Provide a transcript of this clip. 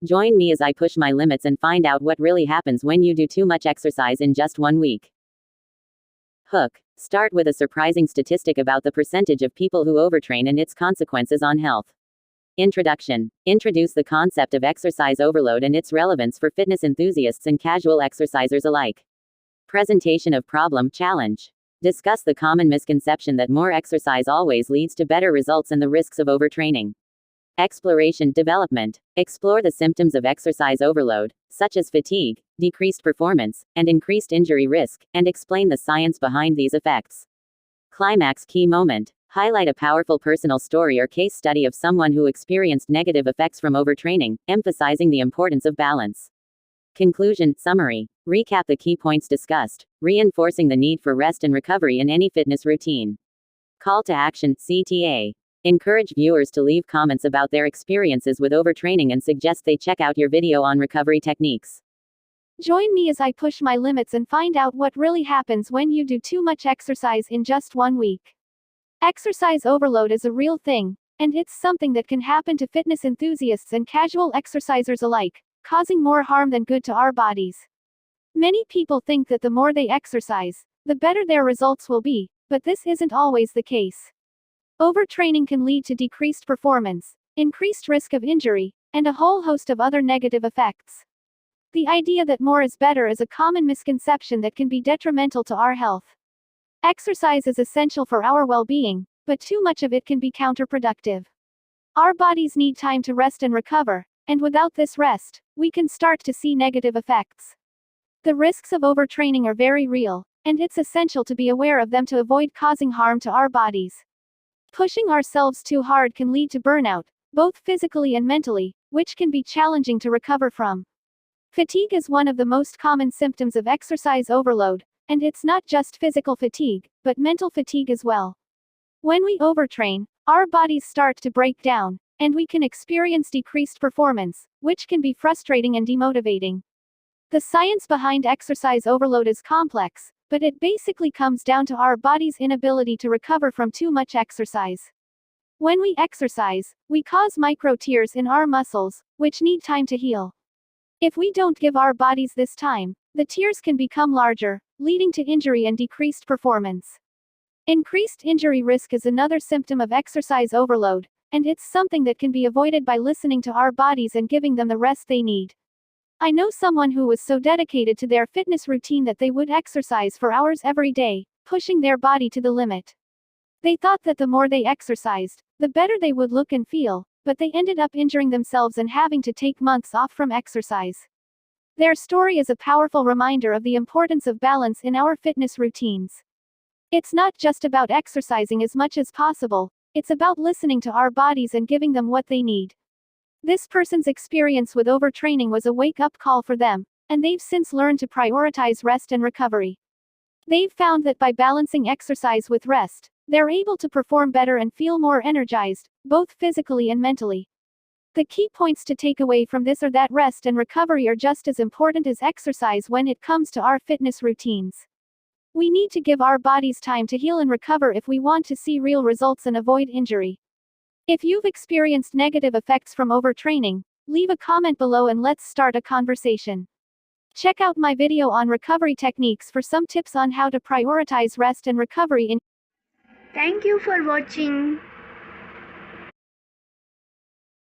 Join me as I push my limits and find out what really happens when you do too much exercise in just 1 week. Hook. Start with a surprising statistic about the percentage of people who overtrain and its consequences on health. Introduction. Introduce the concept of exercise overload and its relevance for fitness enthusiasts and casual exercisers alike. Presentation of problem challenge. Discuss the common misconception that more exercise always leads to better results and the risks of overtraining. Exploration development. Explore the symptoms of exercise overload, such as fatigue, decreased performance, and increased injury risk, and explain the science behind these effects. Climax key moment. Highlight a powerful personal story or case study of someone who experienced negative effects from overtraining, emphasizing the importance of balance. Conclusion summary. Recap the key points discussed, reinforcing the need for rest and recovery in any fitness routine. Call to action CTA. Encourage viewers to leave comments about their experiences with overtraining and suggest they check out your video on recovery techniques. Join me as I push my limits and find out what really happens when you do too much exercise in just 1 week. Exercise overload is a real thing, and it's something that can happen to fitness enthusiasts and casual exercisers alike, causing more harm than good to our bodies. Many people think that the more they exercise, the better their results will be, but this isn't always the case. Overtraining can lead to decreased performance, increased risk of injury, and a whole host of other negative effects. The idea that more is better is a common misconception that can be detrimental to our health. Exercise is essential for our well-being, but too much of it can be counterproductive. Our bodies need time to rest and recover, and without this rest, we can start to see negative effects. The risks of overtraining are very real, and it's essential to be aware of them to avoid causing harm to our bodies. Pushing ourselves too hard can lead to burnout, both physically and mentally, which can be challenging to recover from. Fatigue is one of the most common symptoms of exercise overload, and it's not just physical fatigue, but mental fatigue as well. When we overtrain, our bodies start to break down, and we can experience decreased performance, which can be frustrating and demotivating. The science behind exercise overload is complex, but it basically comes down to our body's inability to recover from too much exercise. When we exercise, we cause micro tears in our muscles, which need time to heal. If we don't give our bodies this time, the tears can become larger, leading to injury and decreased performance. Increased injury risk is another symptom of exercise overload, and it's something that can be avoided by listening to our bodies and giving them the rest they need. I know someone who was so dedicated to their fitness routine that they would exercise for hours every day, pushing their body to the limit. They thought that the more they exercised, the better they would look and feel, but they ended up injuring themselves and having to take months off from exercise. Their story is a powerful reminder of the importance of balance in our fitness routines. It's not just about exercising as much as possible, it's about listening to our bodies and giving them what they need. This person's experience with overtraining was a wake-up call for them, and they've since learned to prioritize rest and recovery. They've found that by balancing exercise with rest, they're able to perform better and feel more energized, both physically and mentally. The key points to take away from this are that rest and recovery are just as important as exercise when it comes to our fitness routines. We need to give our bodies time to heal and recover if we want to see real results and avoid injury. If you've experienced negative effects from overtraining, leave a comment below and let's start a conversation. Check out my video on recovery techniques for some tips on how to prioritize rest and recovery in. Thank you for watching.